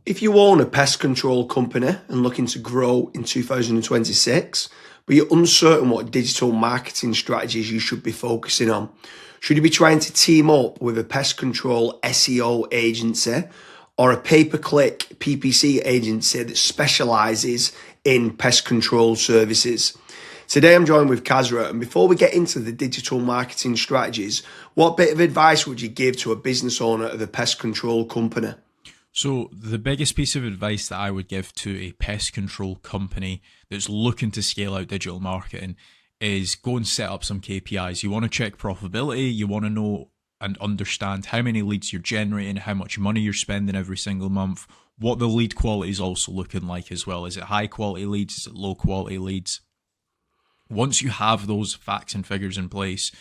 If you own a pest control company and looking to grow in 2026, but you're uncertain what digital marketing strategies you should be focusing on, should you be trying to team up with a pest control SEO agency or a pay-per-click PPC agency that specializes in pest control services? Today I'm joined with Kasra, and before we get into the digital marketing strategies, what bit of advice would you give to a business owner of a pest control company? So the biggest piece of advice that I would give to a pest control company that's looking to scale out digital marketing is go and set up some KPIs. You want to check profitability. You want to know and understand how many leads you're generating, how much money you're spending every single month, what the lead quality is also looking like as well. Is it high quality leads? Is it low quality leads? Once you have those facts and figures in place,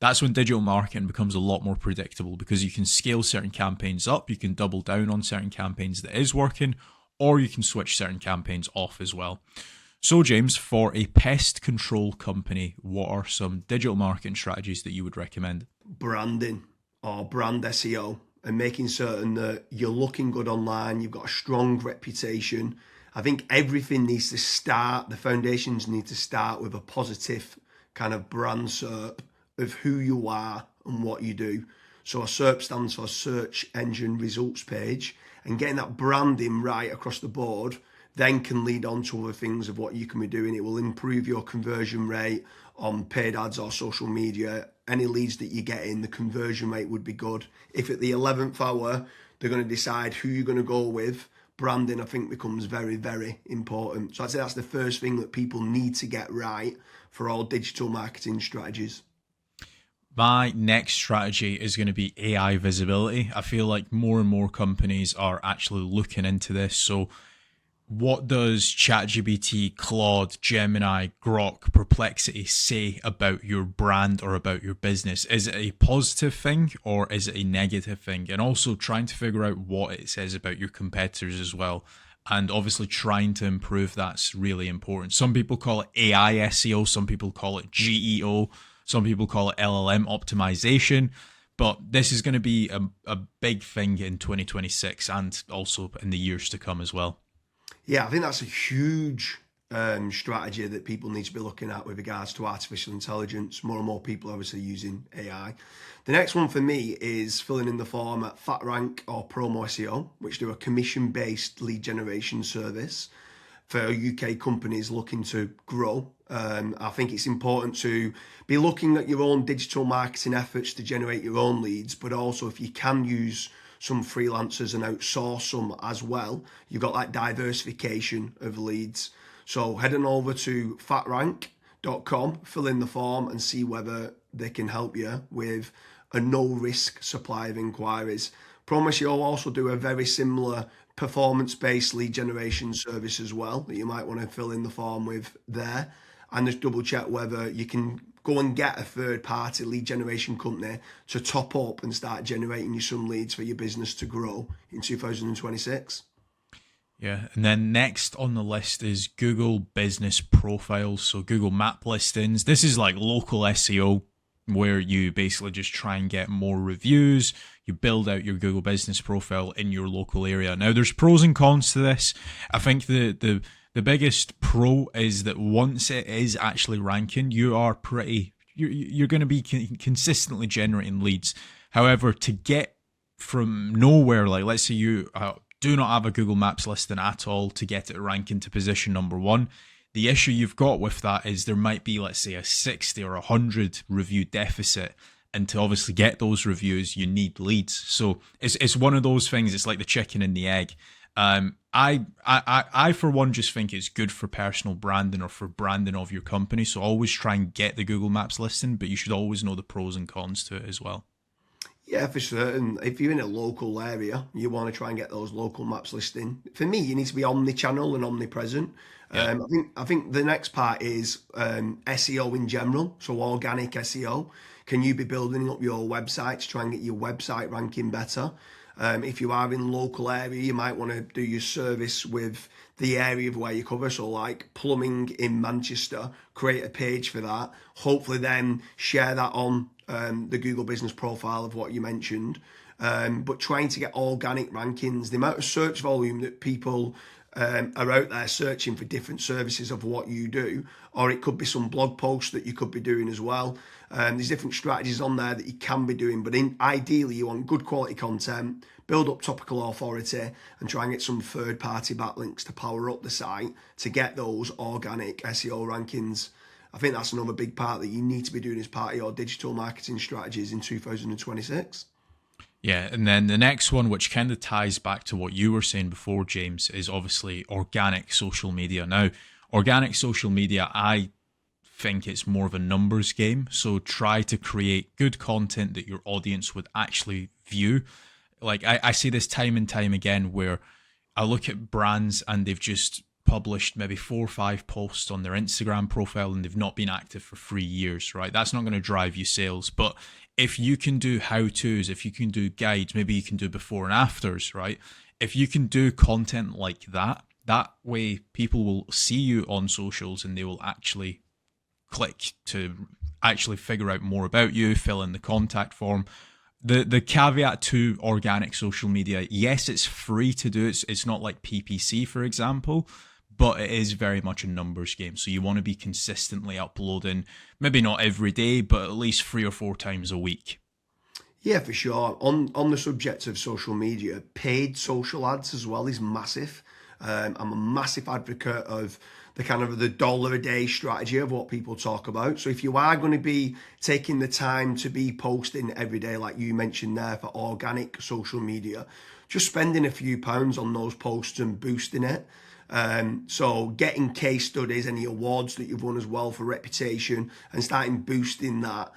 that's when digital marketing becomes a lot more predictable, because you can scale certain campaigns up, you can double down on certain campaigns that is working, or you can switch certain campaigns off as well. So James, for a pest control company, what are some digital marketing strategies that you would recommend? Branding or brand SEO, and making certain that you're looking good online, you've got a strong reputation. I think everything needs to start, the foundations need to start with a positive kind of brand SERP of who you are and what you do. So a SERP stands for search engine results page, and getting that branding right across the board then can lead on to other things of what you can be doing. It will improve your conversion rate on paid ads or social media. Any leads that you get in, the conversion rate would be good. If at the 11th hour they're going to decide who you're going to go with, branding, I think, becomes very, very important. So I'd say that's the first thing that people need to get right for all digital marketing strategies. My next strategy is going to be AI visibility. I feel like more and more companies are actually looking into this. So what does ChatGPT, Claude, Gemini, Grok, Perplexity say about your brand or about your business? Is it a positive thing or is it a negative thing? And also trying to figure out what it says about your competitors as well. And obviously trying to improve that's really important. Some people call it AI SEO, some people call it GEO, some people call it LLM optimization. But this is going to be a big thing in 2026 and also in the years to come as well. Yeah, I think that's a huge strategy that people need to be looking at with regards to artificial intelligence. More and more people are obviously using AI. The next one for me is filling in the form at FatRank or Promo SEO, which do a commission-based lead generation service for UK companies looking to grow. I think it's important to be looking at your own digital marketing efforts to generate your own leads, but also if you can use some freelancers and outsource some as well, you've got that diversification of leads. So head on over to fatrank.com, fill in the form and see whether they can help you with a no risk supply of inquiries. Promise you'll also do a very similar performance-based lead generation service as well that you might want to fill in the form with there, and just double check whether you can go and get a third-party lead generation company to top up and start generating you some leads for your business to grow in 2026. Yeah, and then next on the list is Google Business Profiles, so Google Map listings. This is like local SEO where you basically just try and get more reviews. You build out your Google Business Profile in your local area. Now, there's pros and cons to this. I think the biggest pro is that once it is actually ranking, you're going to be consistently generating leads. However, to get from nowhere, like let's say you do not have a Google Maps listing at all, to get it ranking to position number one, the issue you've got with that is there might be, let's say, a 60 or 100 review deficit. And to obviously get those reviews, you need leads. So it's one of those things. It's like the chicken and the egg. I for one just think it's good for personal branding or for branding of your company. So always try and get the Google Maps listing, but you should always know the pros and cons to it as well. Yeah, for certain. If you're in a local area, you want to try and get those local maps listing. For me, you need to be omni-channel and omnipresent. Yeah. I think the next part is SEO in general, so organic SEO. Can you be building up your website to try and get your website ranking better? If you are in local area, you might want to do your service with the area of where you cover. So like plumbing in Manchester, create a page for that. Hopefully then share that on the Google business profile of what you mentioned. but trying to get organic rankings, the amount of search volume that people are out there searching for different services of what you do, or it could be some blog posts that you could be doing as well. There's different strategies on there that you can be doing, but ideally you want good quality content, build up topical authority, and try and get some third-party backlinks to power up the site to get those organic SEO rankings. I think that's another big part that you need to be doing as part of your digital marketing strategies in 2026. Yeah, and then the next one, which kind of ties back to what you were saying before, James, is obviously organic social media. Now, organic social media, I think it's more of a numbers game. So try to create good content that your audience would actually view. Like I see this time and time again where I look at brands and they've just published maybe 4 or 5 posts on their Instagram profile and they've not been active for 3 years, right? That's not going to drive you sales. But if you can do how-tos, if you can do guides, maybe you can do before and afters, right? If you can do content like that, that way people will see you on socials and they will actually click to actually figure out more about you, fill in the contact form. The caveat to organic social media, yes, it's free to do. It's not like PPC, for example, but it is very much a numbers game. So you want to be consistently uploading, maybe not every day, but at least 3 or 4 times a week. Yeah, for sure. On the subject of social media, paid social ads as well is massive. I'm a massive advocate of the kind of the dollar a day strategy of what people talk about. So if you are going to be taking the time to be posting every day, like you mentioned there, for organic social media, just spending a few pounds on those posts and boosting it. So getting case studies, any awards that you've won as well for reputation, and starting boosting that.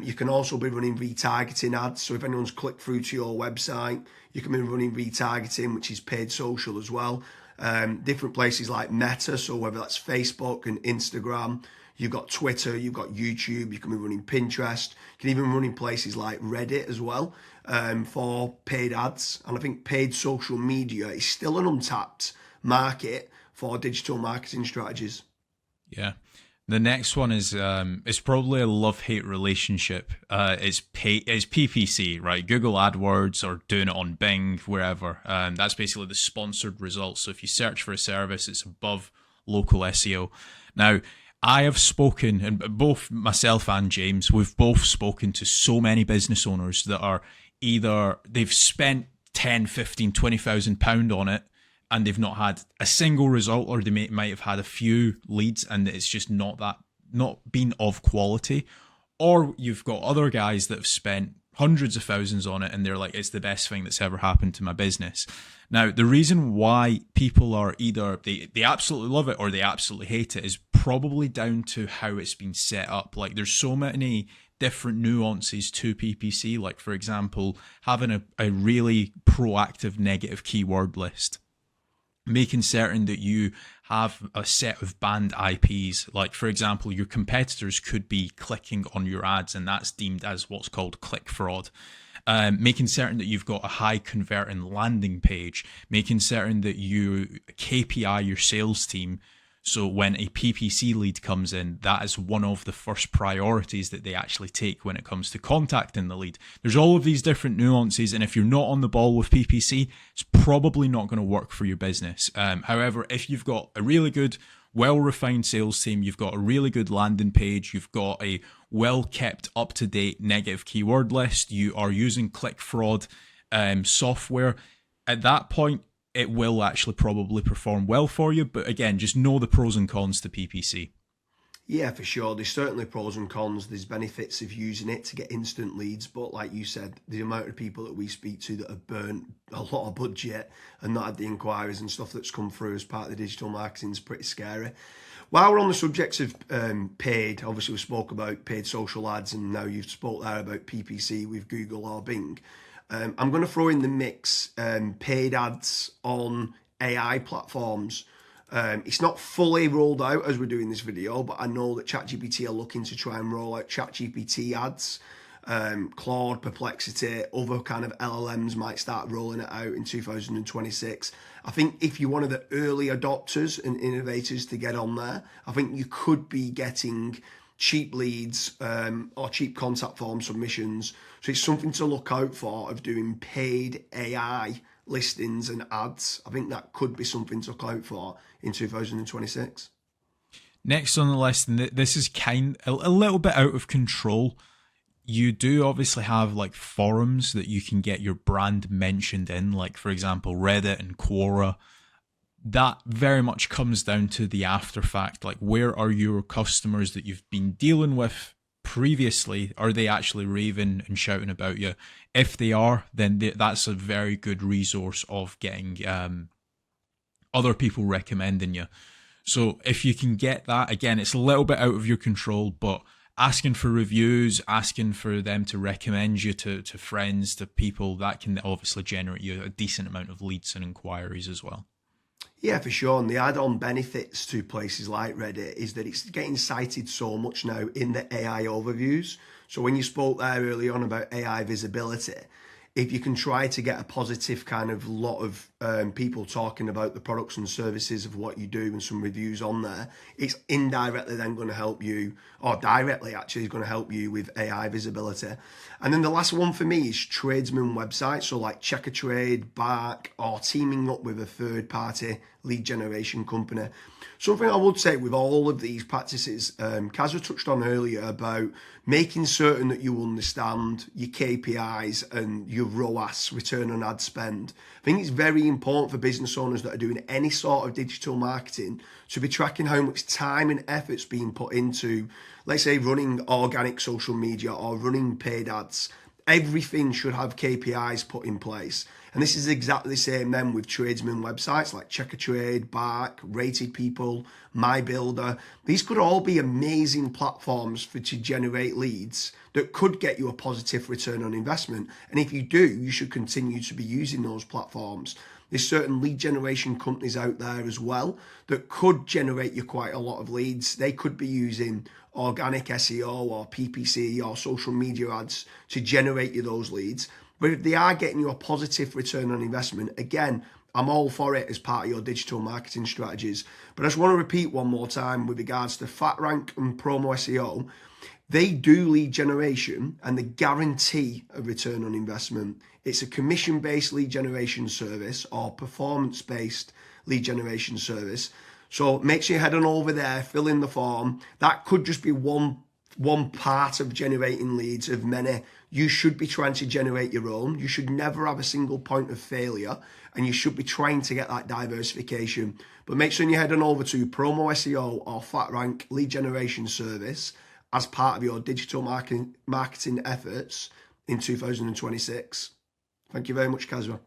You can also be running retargeting ads. So if anyone's clicked through to your website, you can be running retargeting, which is paid social as well. Different places like Meta, so whether that's Facebook and Instagram, you've got Twitter, you've got YouTube, you can be running Pinterest, you can even run in places like Reddit as well, for paid ads. And I think paid social media is still an untapped market for digital marketing strategies. Yeah. The next one is it's probably a love-hate relationship. It's PPC, right? Google AdWords or doing it on Bing, wherever. That's basically the sponsored results. So if you search for a service, it's above local SEO. Now, I have spoken, and both myself and James, we've both spoken to so many business owners that are either they've spent 10, 15, 20,000 pound on it, and they've not had a single result, or they might have had a few leads and it's just not been of quality. Or you've got other guys that have spent hundreds of thousands on it and they're like, it's the best thing that's ever happened to my business. Now, the reason why people are either they absolutely love it or they absolutely hate it is probably down to how it's been set up. Like there's so many different nuances to PPC, like for example, having a really proactive negative keyword list, making certain that you have a set of banned IPs. Like, for example, your competitors could be clicking on your ads and that's deemed as what's called click fraud. Making certain that you've got a high converting landing page, making certain that you KPI your sales team. So when a PPC lead comes in, that is one of the first priorities that they actually take when it comes to contacting the lead. There's all of these different nuances, and if you're not on the ball with PPC, it's probably not going to work for your business. However, if you've got a really good, well-refined sales team, you've got a really good landing page, you've got a well-kept, up-to-date negative keyword list, you are using click fraud software, at that point, it will actually probably perform well for you. But again, just know the pros and cons to PPC. Yeah, for sure. There's certainly pros and cons. There's benefits of using it to get instant leads. But like you said, the amount of people that we speak to that have burnt a lot of budget and not had the inquiries and stuff that's come through as part of the digital marketing is pretty scary. While we're on the subject of paid, obviously we spoke about paid social ads, and now you've spoke there about PPC with Google or Bing. I'm going to throw in the mix paid ads on AI platforms. It's not fully rolled out as we're doing this video, but I know that ChatGPT are looking to try and roll out ChatGPT ads. Claude, Perplexity, other kind of LLMs might start rolling it out in 2026. I think if you're one of the early adopters and innovators to get on there, I think you could be getting cheap leads or cheap contact form submissions. So it's something to look out for of doing paid AI listings and ads. I think that could be something to look out for in 2026. Next on the list, and this is a little bit out of control. You do obviously have like forums that you can get your brand mentioned in, like for example Reddit and Quora. That very much comes down to the after fact, like where are your customers that you've been dealing with previously, are they actually raving and shouting about you? If they are, then that's a very good resource of getting other people recommending you. So if you can get that, again, it's a little bit out of your control, but asking for reviews, asking for them to recommend you to friends, to people, that can obviously generate you a decent amount of leads and inquiries as well. Yeah, for sure. And the add-on benefits to places like Reddit is that it's getting cited so much now in the AI overviews. So when you spoke there early on about AI visibility, if you can try to get a positive kind of lot of people talking about the products and services of what you do and some reviews on there, it's indirectly then going to help you, or directly actually is going to help you with AI visibility. And then the last one for me is tradesman websites, so like Check a Trade, Bark, or teaming up with a third party lead generation company. Something I would say with all of these practices, Kasra touched on earlier about making certain that you understand your KPIs and your ROAS, return on ad spend. I think it's very important for business owners that are doing any sort of digital marketing to be tracking how much time and effort's being put into, let's say, running organic social media or running paid ads. Everything should have KPIs put in place. And this is exactly the same then with tradesman websites like Check a Trade, Bark, Rated People, My Builder. These could all be amazing platforms to generate leads that could get you a positive return on investment. And if you do, you should continue to be using those platforms. There's certain lead generation companies out there as well that could generate you quite a lot of leads. They could be using organic SEO or PPC or social media ads to generate you those leads. But if they are getting you a positive return on investment, again, I'm all for it as part of your digital marketing strategies. But I just want to repeat one more time with regards to FatRank and Promo SEO. They do lead generation and they guarantee a return on investment. It's a commission-based lead generation service or performance-based lead generation service. So make sure you head on over there, fill in the form. That could just be one part of generating leads of many. You should be trying to generate your own. You should never have a single point of failure, and you should be trying to get that diversification. But make sure you head on over to Promo SEO or FatRank lead generation service as part of your digital marketing efforts in 2026. Thank you very much, Kasra.